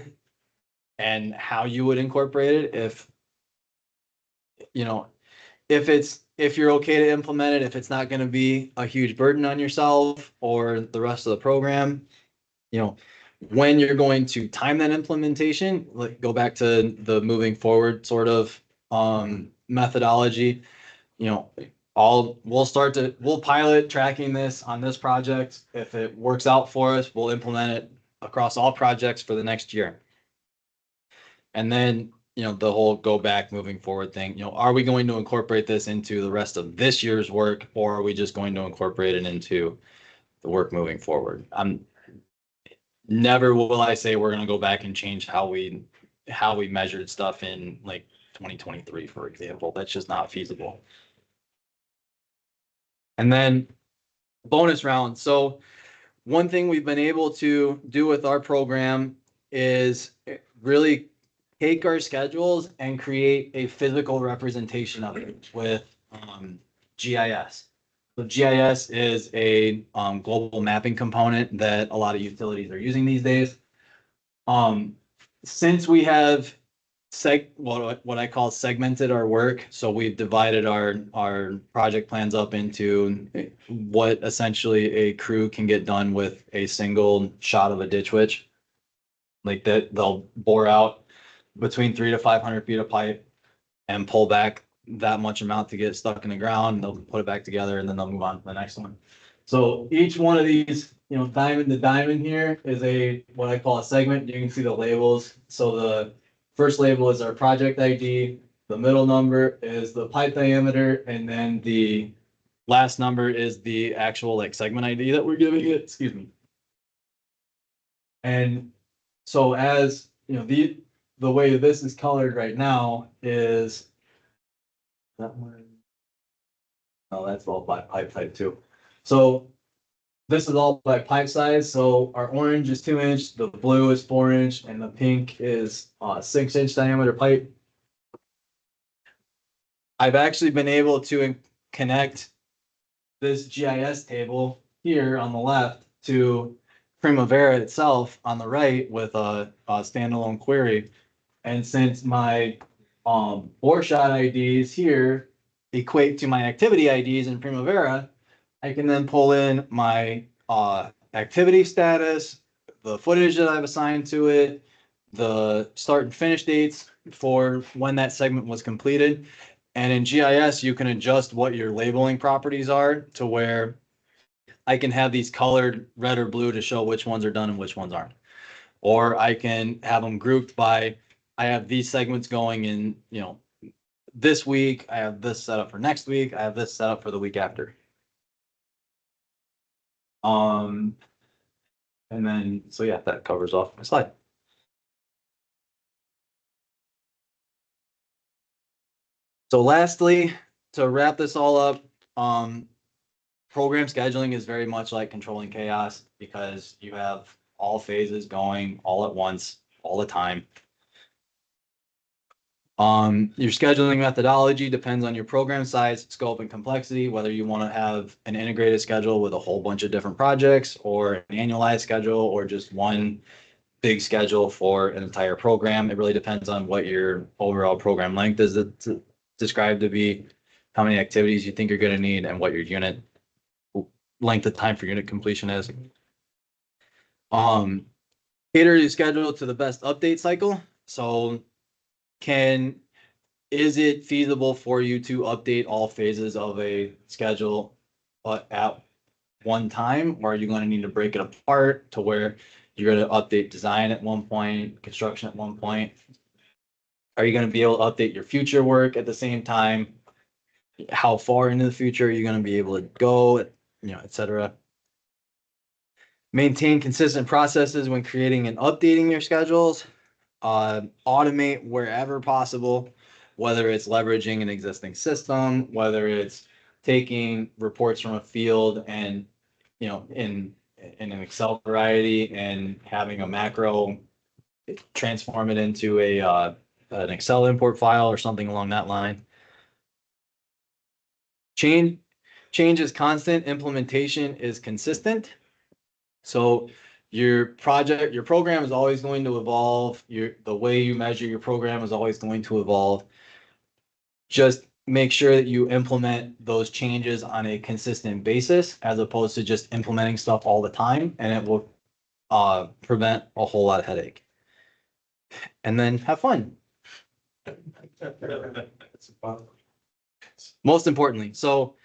and how you would incorporate it? If, you know, if you're okay to implement it, if it's not going to be a huge burden on yourself or the rest of the program, you know, when you're going to time that implementation, like go back to the moving forward sort of methodology, you know, we'll pilot tracking this on this project. If it works out for us, we'll implement it across all projects for the next year. And then, you know, the whole go back moving forward thing, you know, are we going to incorporate this into the rest of this year's work, or are we just going to incorporate it into the work moving forward? Never will I say we're going to go back and change how we measured stuff in like 2023, for example. That's just not feasible. And then bonus round. So one thing we've been able to do with our program is really take our schedules and create a physical representation of it with GIS. So GIS is a global mapping component that a lot of utilities are using these days. Since we have what I call segmented our work, so we've divided our project plans up into what essentially a crew can get done with a single shot of a ditch witch. Like that, they'll bore out between 300 to 500 feet of pipe and pull back that much amount to get stuck in the ground. They'll put it back together and then they'll move on to the next one. So each one of these, you know, diamond to diamond here is what I call a segment. You can see the labels. So the first label is our project ID. The middle number is the pipe diameter. And then the last number is the actual like segment ID that we're giving it. Excuse me. And so as you know, the way this is colored right now is that one. Oh, that's all by pipe type 2. So this is all by pipe size. So our orange is 2-inch, the blue is 4-inch, and the pink is 6-inch diameter pipe. I've actually been able to connect this GIS table here on the left to Primavera itself on the right with a standalone query. And since my bore shot IDs here equate to my activity IDs in Primavera, I can then pull in my activity status, the footage that I've assigned to it, the start and finish dates for when that segment was completed. And in GIS, you can adjust what your labeling properties are to where I can have these colored red or blue to show which ones are done and which ones aren't. Or I can have them grouped by, I have these segments going in, this week, I have this set up for next week, I have this set up for the week after. And then, so yeah, that covers off my slide. So lastly, to wrap this all up, program scheduling is very much like controlling chaos because you have all phases going all at once, all the time. Your scheduling methodology depends on your program size, scope, and complexity, whether you want to have an integrated schedule with a whole bunch of different projects or an annualized schedule or just one big schedule for an entire program. It really depends on what your overall program length is described to be, how many activities you think you're going to need, and what your unit length of time for unit completion is. Cater your schedule to the best update cycle. So is it feasible for you to update all phases of a schedule at one time, or are you going to need to break it apart to where you're going to update design at one point, construction at one point? Are you going to be able to update your future work at the same time? How far into the future are you going to be able to go, et cetera? Maintain consistent processes when creating and updating your schedules. Automate wherever possible, whether it's leveraging an existing system, whether it's taking reports from a field and, in an Excel variety and having a macro, transform it into an Excel import file or something along that line. Change is constant, implementation is consistent. So your program is always going to evolve. The way you measure your program is always going to evolve. Just make sure that you implement those changes on a consistent basis, as opposed to just implementing stuff all the time, and it will prevent a whole lot of headache. And then have fun. Most importantly. So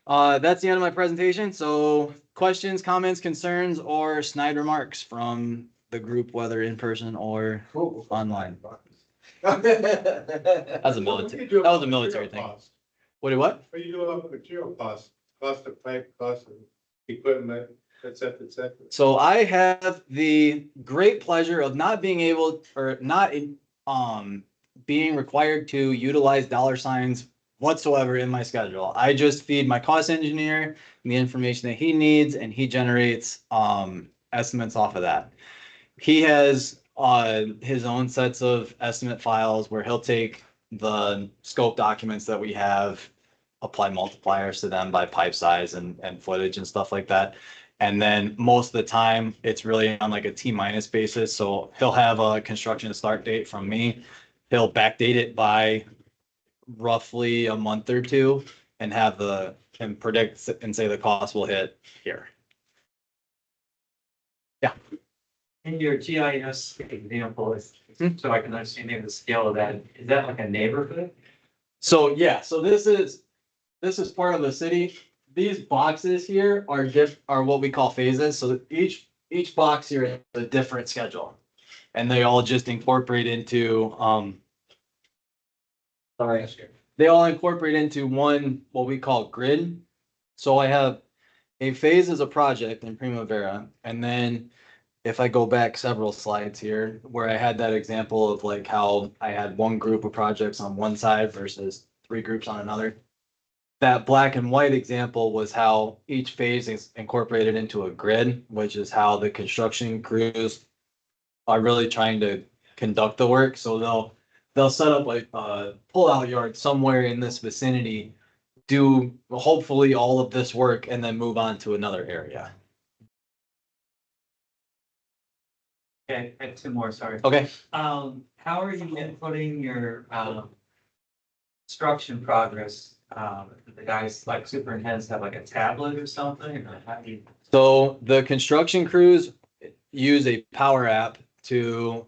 that's the end of my presentation. So questions, comments, concerns, or snide remarks from the group, whether in person or online. That was a military thing. What? What are you doing about material costs, cost of pipe, cost of equipment, et cetera, et cetera? So I have the great pleasure of not being being required to utilize dollar signs whatsoever in my schedule. I just feed my cost engineer the information that he needs, and he generates estimates off of that. He has his own sets of estimate files where he'll take the scope documents that we have, apply multipliers to them by pipe size and footage and stuff like that. And then most of the time it's really on like a T-minus basis. So he'll have a construction start date from me. He'll backdate it by roughly a month or two and predict and say the cost will hit here. Yeah. In your GIS example, so I can understand maybe the scale of that, is that like a neighborhood? So yeah, so this is part of the city. These boxes here are what we call phases. So each box here is a different schedule, and they all just incorporate into they all incorporate into one what we call grid. So I have a phase as a project in Primavera, and then if I go back several slides here, where I had that example of like how I had one group of projects on one side versus 3 groups on another. That black and white example was how each phase is incorporated into a grid, which is how the construction crews are really trying to conduct the work. So they'll set up a pull-out yard somewhere in this vicinity, do hopefully all of this work, and then move on to another area. Okay, I have 2 more, sorry. Okay. How are you inputting your construction progress? The guys like superintendents have like a tablet or something? Or how do you... So the construction crews use a power app they'll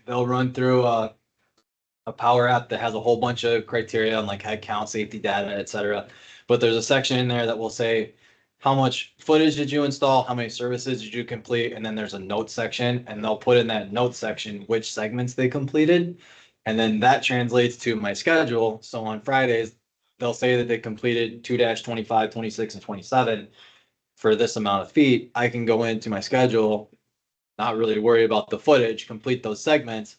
run through a power app that has a whole bunch of criteria on like head count, safety data, et cetera. But there's a section in there that will say, how much footage did you install, how many services did you complete, and then there's a note section, and they'll put in that note section which segments they completed. And then that translates to my schedule. So on Fridays, they'll say that they completed 2-25, 26, and 27 for this amount of feet. I can go into my schedule, not really worry about the footage, complete those segments,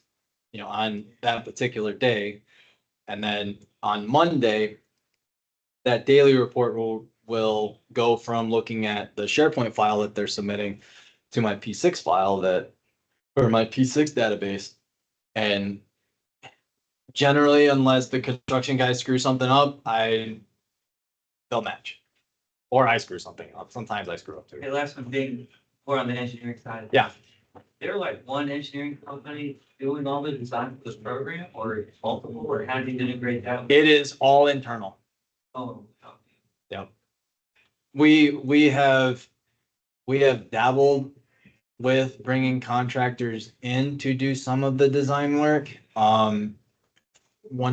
on that particular day. And then on Monday, that daily report will go from looking at the SharePoint file that they're submitting to my P6 file or my P6 database. And generally, unless the construction guys screw something up, they'll match. Or I screw something up. Sometimes I screw up too. Okay, last one being more on the engineering side. Yeah. They're like one engineering company doing all the design for this program, or multiple, or how do you integrate that? It is all internal. Oh, okay. Yep. We have dabbled with bringing contractors in to do some of the design work. One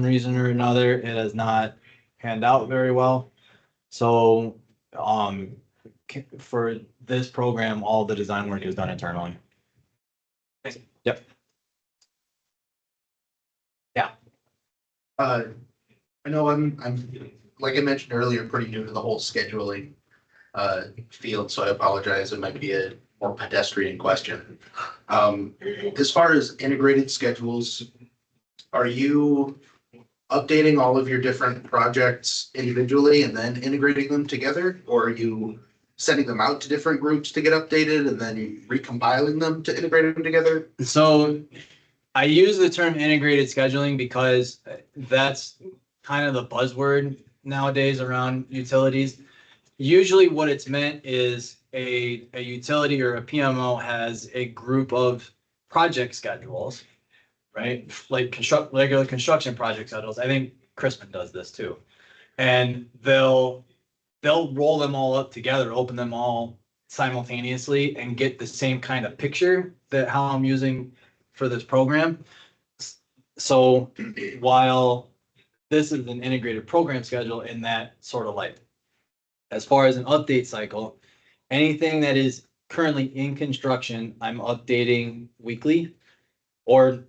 reason or another, it has not panned out very well. So, for this program, all the design work is done internally. Yep. Yeah. I know I'm, like I mentioned earlier, pretty new to the whole scheduling field, so I apologize. It might be a more pedestrian question. As far as integrated schedules, are you updating all of your different projects individually and then integrating them together? Or are you sending them out to different groups to get updated and then recompiling them to integrate them together? So I use the term integrated scheduling because that's kind of the buzzword nowadays around utilities. Usually what it's meant is a utility or a PMO has a group of project schedules, right? Like regular construction project schedules. I think Crispin does this too. And they'll roll them all up together, open them all simultaneously and get the same kind of picture that how I'm using for this program. So while this is an integrated program schedule in that sort of light, as far as an update cycle, anything that is currently in construction, I'm updating weekly, or,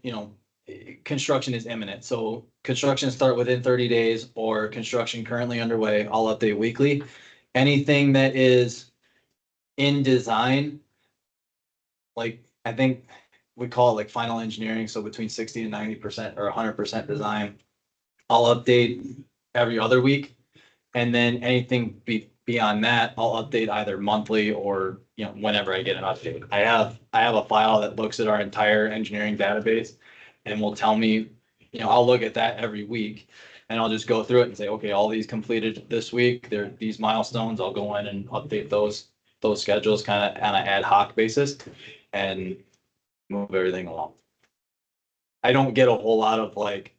construction is imminent. So construction start within 30 days or construction currently underway, I'll update weekly. Anything that is in design, like I think we call it like final engineering. So between 60 and 90% or 100% design, I'll update every other week. And then anything beyond that, I'll update either monthly or, whenever I get an update. I have a file that looks at our entire engineering database and will tell me, I'll look at that every week and I'll just go through it and say, okay, all these completed this week, there are these milestones. I'll go in and update those schedules kind of on an ad hoc basis and move everything along. I don't get a whole lot of like,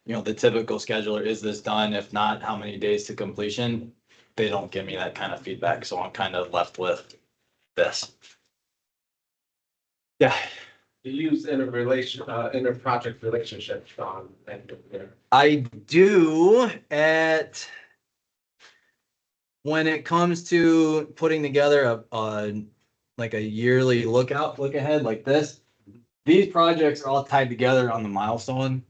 the typical scheduler, is this done? If not, how many days to completion? They don't give me that kind of feedback. So I'm kind of left with this. Yeah. You use inter-project relationships on and there. I do when it comes to putting together a like a yearly look ahead like this. These projects are all tied together on a milestone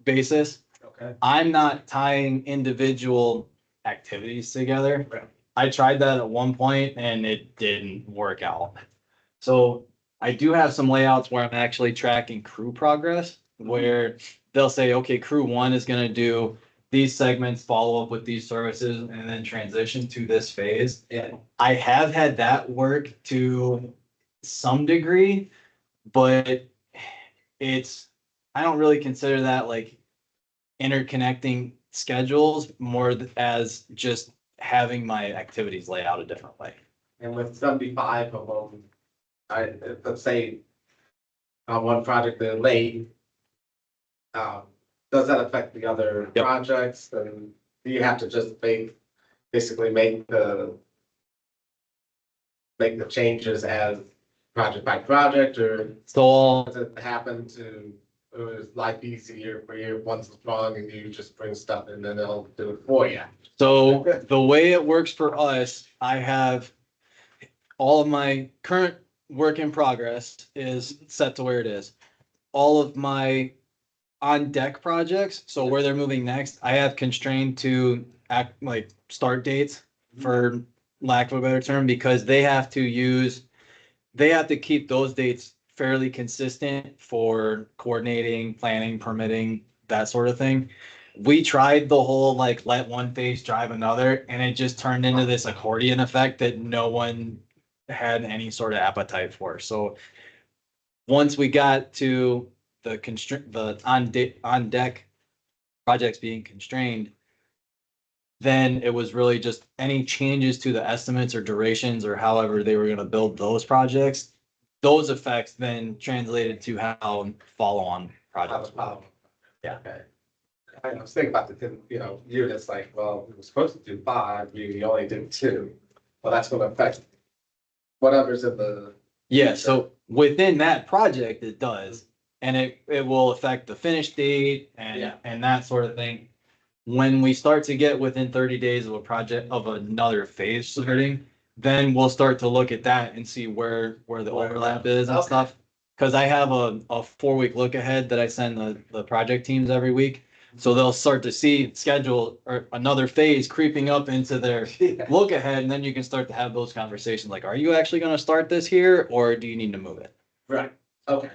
basis. Okay. I'm not tying individual activities together. Right. I tried that at one point and it didn't work out. So I do have some layouts where I'm actually tracking crew progress, where they'll say, okay, crew 1 is going to do these segments, follow up with these services, and then transition to this phase. Yeah. I have had that work to some degree, but I don't really consider that like interconnecting schedules, more as just having my activities lay out a different way. And with 75 of them, let's say on one project they're late, does that affect the other Yep. projects? And do you have to just basically make the changes as project by project, or So does it happen to it was life easier for you once it's wrong and you just bring stuff and then they'll do it for you. So the way it works for us, I have all of my current work in progress is set to where it is. All of my on deck projects, so where they're moving next, I have constrained to act like start dates, for lack of a better term, because they have to keep those dates fairly consistent for coordinating, planning, permitting, that sort of thing. We tried the whole like let one phase drive another, and it just turned into this accordion effect that no one had any sort of appetite for. So once we got to the on deck projects being constrained, then it was really just any changes to the estimates or durations or however they were gonna build those projects. Those effects then translated to how follow-on projects. Yeah. Okay. I was thinking about the, units like, well, we were supposed to do 5, you only did 2. Well, that's gonna affect whatever's in the. Yeah, so within that project, it does, and it will affect the finish date Yeah. and that sort of thing. When we start to get within 30 days of a project of another phase starting, then we'll start to look at that and see where the overlap is and Okay. stuff. Cause I have a 4-week look ahead that I send the project teams every week. So they'll start to see schedule or another phase creeping up into their Yeah. look ahead, and then you can start to have those conversations like, are you actually gonna start this here, or do you need to move it? Right, okay.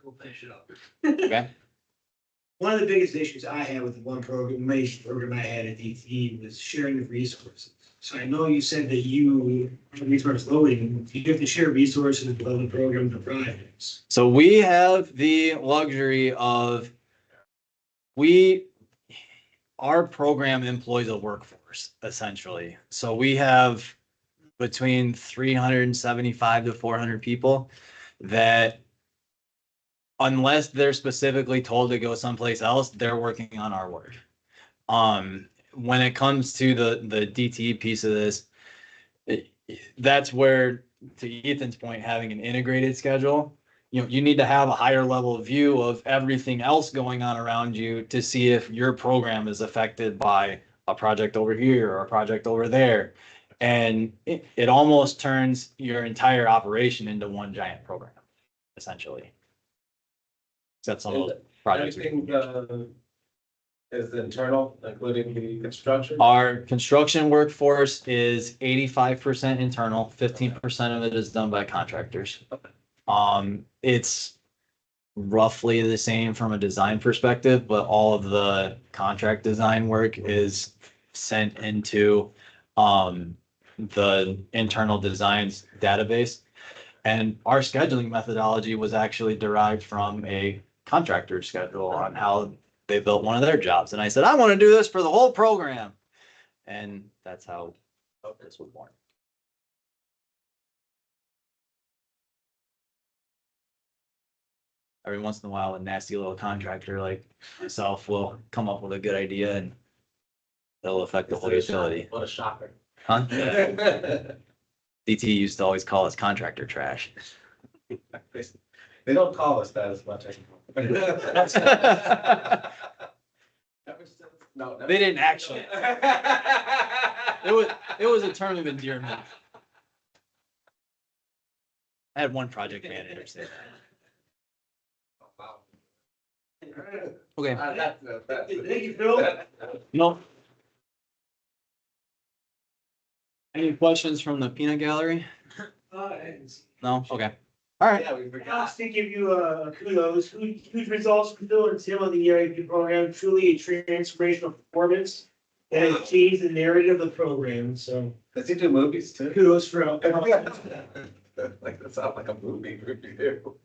We'll finish it up. Okay. One of the biggest issues I had with the one program I had at DTE was sharing of resources. So I know you said that you, resource loading, you have to share resources with other program providers. So we have the luxury of, our program employs a workforce essentially. So we have between 375 to 400 people that, unless they're specifically told to go someplace else, they're working on our work. When it comes to the DTE piece of this, that's where, to Ethan's point, having an integrated schedule, you need to have a higher level view of everything else going on around you to see if your program is affected by a project over here or a project over there. And it almost turns your entire operation into one giant program, essentially. That's some of those projects. Everything, is internal, including the construction? Our construction workforce is 85% internal, 15% of it is done by contractors. It's roughly the same from a design perspective, but all of the contract design work is sent into the internal designs database. And our scheduling methodology was actually derived from a contractor schedule on how they built one of their jobs. And I said, I want to do this for the whole program. And that's how this was born. Every once in a while, a nasty little contractor like myself will come up with a good idea and it'll affect the whole utility. What a shocker. Huh? DT used to always call us contractor trash. They don't call us that as much anymore. No, They didn't actually. It was a term of endearment. I had one project manager say that. Okay. Thank you, Phil. No. Any questions from the peanut gallery? No? Okay. All right. Yeah, we I'll forgot. just to give you kudos, huge results for Phil and Tim on the EIP program, truly a transformational performance. And it changed the narrative of the program, so Does he do movies too? kudos for. Like, that sounds like a movie review.